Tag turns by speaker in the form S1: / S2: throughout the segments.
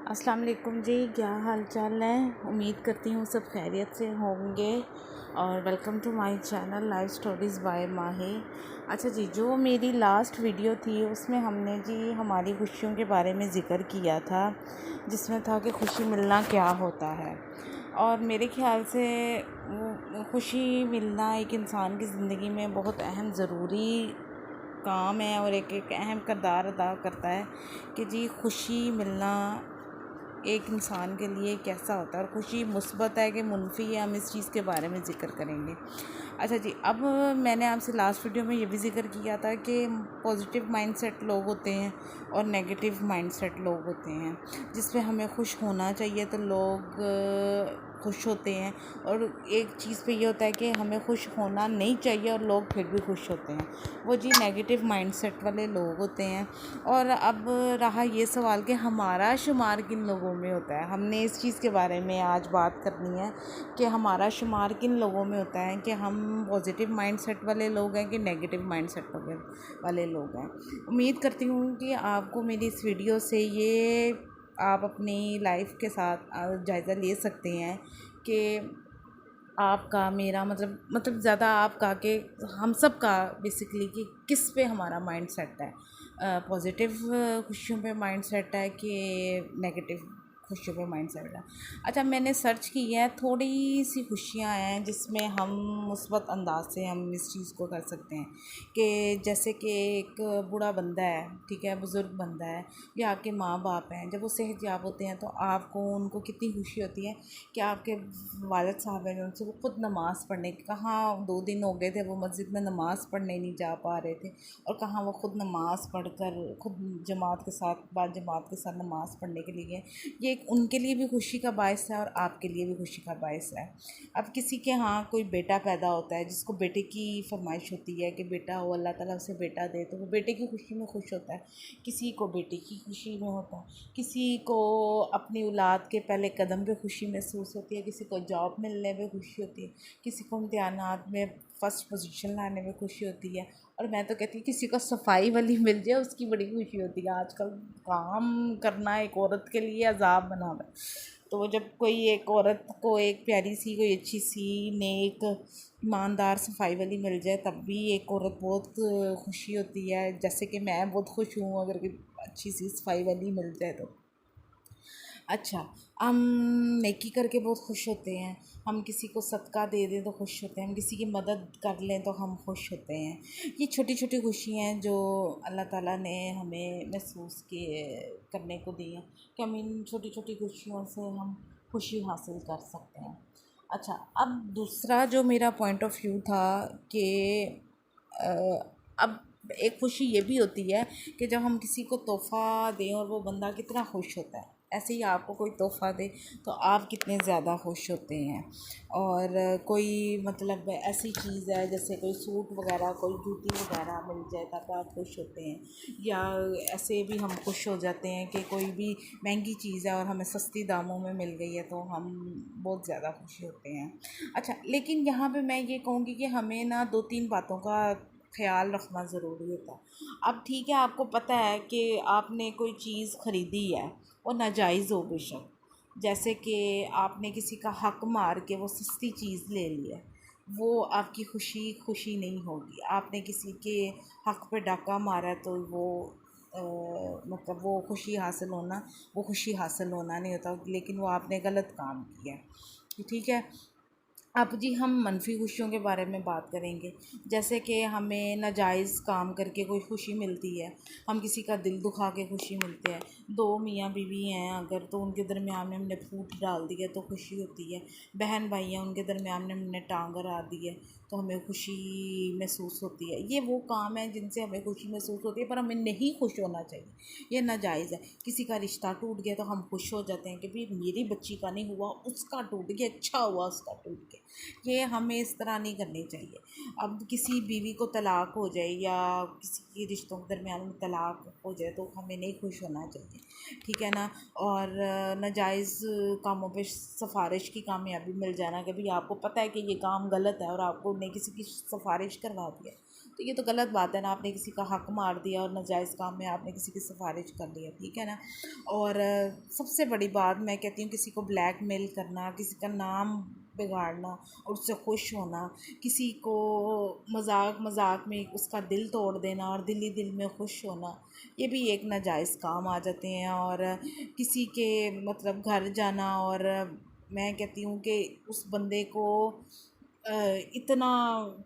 S1: अस्सलाम वालेकुम जी, क्या हाल चाल है। उम्मीद करती हूँ सब खैरियत से होंगे और welcome to my channel life stories by Mahi. अच्छा जी, जो मेरी लास्ट वीडियो थी उसमें हमने जी हमारी खुशियों के बारे में ज़िक्र किया था, जिसमें था कि खुशी मिलना क्या होता है। और मेरे ख़्याल से वो खुशी मिलना एक इंसान की ज़िंदगी में बहुत अहम ज़रूरी काम है और एक अहम किरदार अदा करता है कि जी खुशी मिलना एक इंसान के लिए कैसा होता है और खुशी मुस्बत है कि मुनफी है, हम इस चीज़ के बारे में ज़िक्र करेंगे। अच्छा जी, अब मैंने आपसे लास्ट वीडियो में ये भी ज़िक्र किया था कि पॉजिटिव माइंडसेट लोग होते हैं और नेगेटिव माइंडसेट लोग होते हैं, जिसमें हमें खुश होना चाहिए तो लोग खुश होते हैं, और एक चीज़ पे ये होता है कि हमें खुश होना नहीं चाहिए और लोग फिर भी खुश होते हैं, वो जी नेगेटिव माइंडसेट वाले लोग होते हैं। और अब रहा ये सवाल कि हमारा शुमार किन लोगों में होता है, हमने इस चीज़ के बारे में आज बात करनी है कि हमारा शुमार किन लोगों में होता है, कि हम पॉजिटिव माइंडसेट वाले लोग हैं कि नेगेटिव माइंडसेट वाले लोग हैं। उम्मीद करती हूँ कि आपको मेरी इस वीडियो से ये आप अपनी लाइफ के साथ जायज़ा ले सकते हैं कि आपका मेरा मतलब ज़्यादा आपका कि हम सब का बेसिकली कि किस पे हमारा माइंड सेट है, पॉजिटिव खुशियों पे माइंड सेट है कि नेगेटिव खुशियों पे माइंड सेट है। अच्छा, मैंने सर्च की है, थोड़ी सी खुशियाँ हैं जिसमें हम मुस्बत अंदाज से हम इस चीज़ को कर सकते हैं कि जैसे कि एक बूढ़ा बंदा है, ठीक है, बुज़ुर्ग बंदा है या आपके माँ बाप हैं, जब वो सेहतयाब होते हैं तो आपको उनको कितनी खुशी होती है कि आपके वालिद साहब हैं उनसे वो खुद नमाज़ पढ़ने, कहाँ 2 दिन हो गए थे वो मस्जिद में नमाज़ पढ़ने नहीं जा पा रहे थे, और कहाँ वो खुद नमाज़ पढ़कर खुद जमात के साथ जमात के साथ नमाज़ पढ़ने के लिए गए। ये एक उनके लिए भी खुशी का बायस है और आपके लिए भी खुशी का बायस है। अब किसी के यहाँ कोई बेटा पैदा होता है जिसको बेटे की फरमाइश होती है कि बेटा हो, अल्लाह ताला उसे बेटा दे, तो वो बेटे की खुशी में खुश होता है। किसी को बेटी की खुशी में होता है, किसी को अपनी औलाद के पहले कदम पे खुशी महसूस होती है, किसी को जॉब मिलने में खुशी होती है, किसी को इम्तिहानात में फ़र्स्ट पोजीशन लाने में खुशी होती है, और मैं तो कहती हूँ किसी को सफाई वाली मिल जाए उसकी बड़ी खुशी होती है। आजकल काम करना एक औरत के लिए अजाब बना हुआ है, तो वो जब कोई एक औरत को एक प्यारी सी कोई अच्छी सी नेक ईमानदार सफाई वाली मिल जाए तब भी एक औरत बहुत खुशी होती है। जैसे कि मैं बहुत खुश हूँ अगर कोई अच्छी सी सफाई वाली मिल जाए तो। अच्छा, हम नेकी करके बहुत खुश होते हैं, हम किसी को सदका दे दें तो खुश होते हैं, हम किसी की मदद कर लें तो हम खुश होते हैं। ये छोटी छोटी खुशियाँ हैं जो अल्लाह ताला ने हमें महसूस किए करने को दी हैं कि हम इन छोटी छोटी खुशियों से हम खुशी हासिल कर सकते हैं। अच्छा, अब दूसरा जो मेरा पॉइंट ऑफ व्यू था कि अब एक खुशी ये भी होती है कि जब हम किसी को तोहफ़ा दें और वो बंदा कितना खुश होता है, ऐसे ही आपको कोई तोहफ़ा दे तो आप कितने ज़्यादा खुश होते हैं। और कोई मतलब ऐसी चीज़ है जैसे कोई सूट वगैरह, कोई जूती वगैरह मिल जाए तब आप खुश होते हैं, या ऐसे भी हम खुश हो जाते हैं कि कोई भी महंगी चीज़ है और हमें सस्ती दामों में मिल गई है तो हम बहुत ज़्यादा खुशी होते हैं। अच्छा, लेकिन यहाँ पे मैं ये कहूँगी कि हमें ना 2-3 बातों का ख़्याल रखना ज़रूरी होता है। अब ठीक है, आपको पता है कि आपने कोई चीज़ ख़रीदी है और नाजायज़ हो बेशक, जैसे कि आपने किसी का हक़ मार के वो सस्ती चीज़ ले ली है, वो आपकी खुशी नहीं होगी। आपने किसी के हक़ पे डाका मारा है तो वो मतलब वो खुशी हासिल होना नहीं होता, लेकिन वो आपने गलत काम किया है, ठीक है। अब जी हम मनफी खुशियों के बारे में बात करेंगे, जैसे कि हमें नाजायज़ काम करके कोई खुशी मिलती है, हम किसी का दिल दुखा के खुशी मिलती है। 2 मियाँ बीवी हैं अगर तो उनके दरमियान में हमने फूट डाल दी है तो खुशी होती है। बहन भाई हैं, उनके दरमियान में हमने टांग अड़ा दी है तो हमें खुशी महसूस होती है। ये वो काम है जिनसे हमें खुशी महसूस होती है, पर हमें नहीं खुश होना चाहिए, ये नाजायज़ है। किसी का रिश्ता टूट गया तो हम खुश हो जाते हैं कि भाई मेरी बच्ची का नहीं हुआ, उसका टूट गया, अच्छा हुआ उसका टूट गया। ये हमें इस तरह नहीं करनी चाहिए। अब किसी बीवी को तलाक हो जाए या किसी के रिश्तों के दरमियान में तलाक हो जाए तो हमें नहीं खुश होना चाहिए, ठीक है ना। और नाजायज़ कामों पे सिफारिश की कामयाबी मिल जाना कि भाई आपको पता है कि ये काम गलत है और आपको ने किसी की सिफारिश करवा दी है, तो ये तो गलत बात है ना, आपने किसी का हक मार दिया और नाजायज़ काम में आपने किसी की सिफारिश कर लिया, ठीक है ना। और सबसे बड़ी बात मैं कहती हूँ, किसी को ब्लैकमेल करना, किसी का नाम बिगाड़ना और उससे खुश होना, किसी को मजाक मजाक में उसका दिल तोड़ देना और दिल ही दिल में खुश होना, ये भी एक नाजायज़ काम आ जाते हैं। और किसी के मतलब घर जाना और मैं कहती हूँ कि उस बंदे को इतना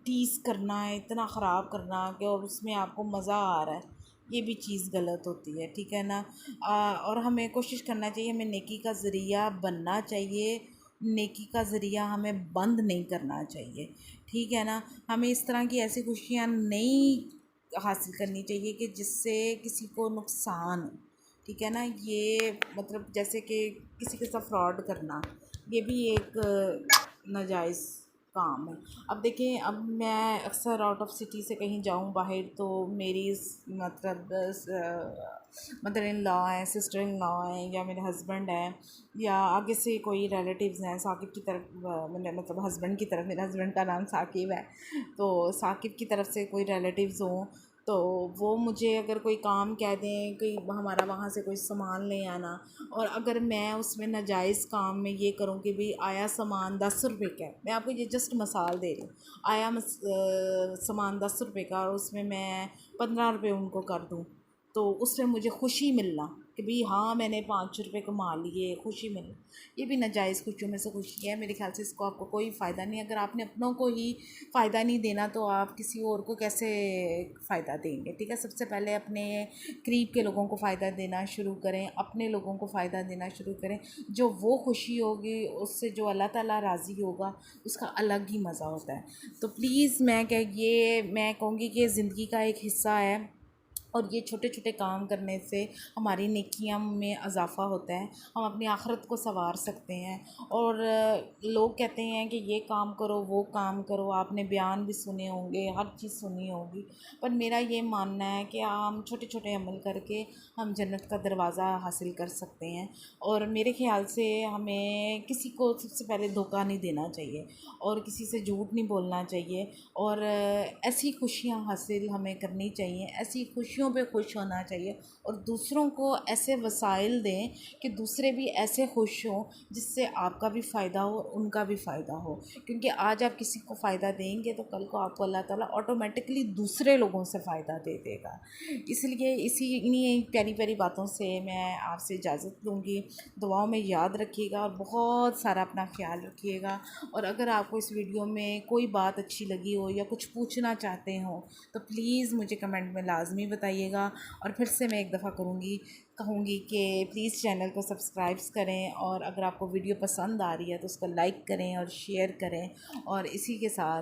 S1: टीज़ करना है, इतना ख़राब करना कि और उसमें आपको मज़ा आ रहा है, ये भी चीज़ गलत होती है, ठीक है ना। और हमें कोशिश करना चाहिए, हमें नेकी का ज़रिया बनना चाहिए, नेकी का ज़रिया हमें बंद नहीं करना चाहिए, ठीक है ना। हमें इस तरह की ऐसी खुशियाँ नहीं हासिल करनी चाहिए कि जिससे किसी को नुकसान हो, ठीक है ना। ये मतलब जैसे कि किसी के साथ फ्रॉड करना, ये भी एक नाजायज़ काम है। अब देखिए, अब मैं अक्सर आउट ऑफ सिटी से कहीं जाऊं बाहर, तो मेरी मतलब मदर इन लॉ है, सिस्टर इन लॉ है, या मेरे हस्बैंड हैं, या आगे से कोई रिलेटिव्स हैं साकिब की तरफ, मैंने मतलब हस्बैंड की तरफ, मेरे हस्बैंड का नाम साकिब है, तो साकिब की तरफ से कोई रिलेटिव्स हों, तो वो मुझे अगर कोई काम कह दें कि हमारा वहाँ से कोई सामान ले आना, और अगर मैं उसमें नाजायज़ काम में ये करूँ कि भाई आया सामान 10 रुपये का, मैं आपको ये जस्ट मिसाल दे रही हूँ, आया सामान 10 रुपये का और उसमें मैं 15 रुपये उनको कर दूँ, तो उसमें मुझे खुशी मिलना कि भाई हाँ मैंने 5 रुपये कमा लिए, खुशी मिलना, ये भी नाजायज़ खुशियों में से खुशी है। मेरे ख्याल से इसको आपको कोई फ़ायदा नहीं, अगर आपने अपनों को ही फ़ायदा नहीं देना तो आप किसी और को कैसे फ़ायदा देंगे, ठीक है। सबसे पहले अपने करीब के लोगों को फ़ायदा देना शुरू करें, अपने लोगों को फ़ायदा देना शुरू करें, जो वो खुशी होगी उससे जो अल्लाह ताला राज़ी होगा उसका अलग ही मज़ा होता है। तो प्लीज़ मैं कहूँगी कि ज़िंदगी का एक हिस्सा है, और ये छोटे छोटे काम करने से हमारी नेकियां में इजाफ़ा होता है, हम अपनी आखिरत को संवार सकते हैं। और लोग कहते हैं कि ये काम करो वो काम करो, आपने बयान भी सुने होंगे, हर चीज़ सुनी होगी, पर मेरा ये मानना है कि हम छोटे छोटे अमल करके हम जन्नत का दरवाज़ा हासिल कर सकते हैं। और मेरे ख़्याल से हमें किसी को सबसे पहले धोखा नहीं देना चाहिए और किसी से झूठ नहीं बोलना चाहिए, और ऐसी खुशियाँ हासिल हमें करनी चाहिए, ऐसी खुशियों पे खुश होना चाहिए, और दूसरों को ऐसे वसाइल दें कि दूसरे भी ऐसे खुश हों जिससे आपका भी फ़ायदा हो और उनका भी फ़ायदा हो। क्योंकि आज आप किसी को फ़ायदा देंगे तो कल को आपको अल्लाह ताला ऑटोमेटिकली दूसरे लोगों से फ़ायदा दे देगा। इसलिए इन्हीं प्यारी प्यारी बातों से मैं आपसे इजाज़त लूँगी। दुआओं में याद रखिएगा और बहुत सारा अपना ख्याल रखिएगा। और अगर आपको इस वीडियो में कोई बात अच्छी लगी हो या कुछ पूछना चाहते हो तो प्लीज़ मुझे कमेंट में लाजमी बताइएगा। और फिर से मैं एक दफ़ा कहूँगी कि प्लीज़ चैनल को सब्सक्राइब करें, और अगर आपको वीडियो पसंद आ रही है तो उसको लाइक करें और शेयर करें, और इसी के साथ